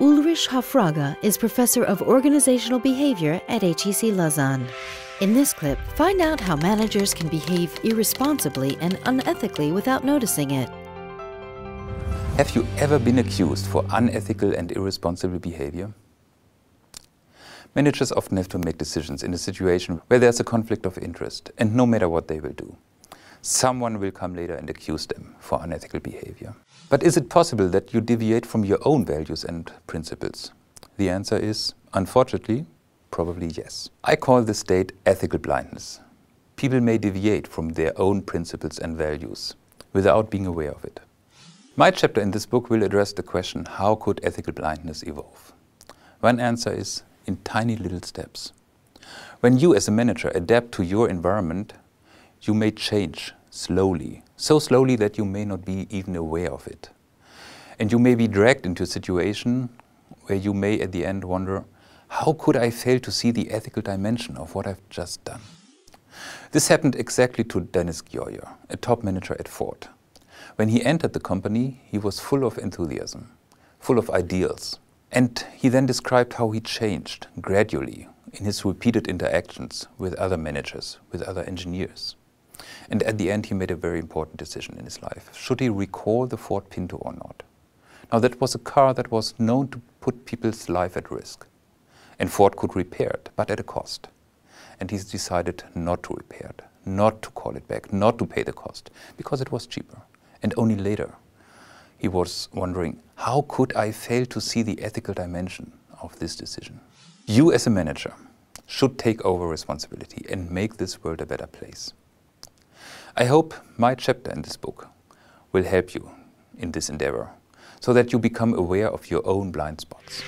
Ulrich Hoffrage is Professor of Organizational Behavior at HEC Lausanne. In this clip, find out how managers can behave irresponsibly and unethically without noticing it. Have you ever been accused for unethical and irresponsible behavior? Managers often have to make decisions in a situation where there's a conflict of interest, and no matter what they will do, someone will come later and accuse them for unethical behavior. But is it possible that you deviate from your own values and principles? The answer is, unfortunately, probably yes. I call this state ethical blindness. People may deviate from their own principles and values without being aware of it. My chapter in this book will address the question, how could ethical blindness evolve? One answer is in tiny little steps. When you as a manager adapt to your environment, you may change slowly, so slowly that you may not be even aware of it. And you may be dragged into a situation where you may at the end wonder, how could I fail to see the ethical dimension of what I've just done? This happened exactly to Dennis Gioia, a top manager at Ford. When he entered the company, he was full of enthusiasm, full of ideals. And he then described how he changed gradually in his repeated interactions with other managers, with other engineers. And at the end, he made a very important decision in his life. Should he recall the Ford Pinto or not? Now, that was a car that was known to put people's life at risk. And Ford could repair it, but at a cost. And he decided not to repair it, not to call it back, not to pay the cost, because it was cheaper. And only later, he was wondering, how could I fail to see the ethical dimension of this decision? You as a manager should take over responsibility and make this world a better place. I hope my chapter in this book will help you in this endeavor so that you become aware of your own blind spots.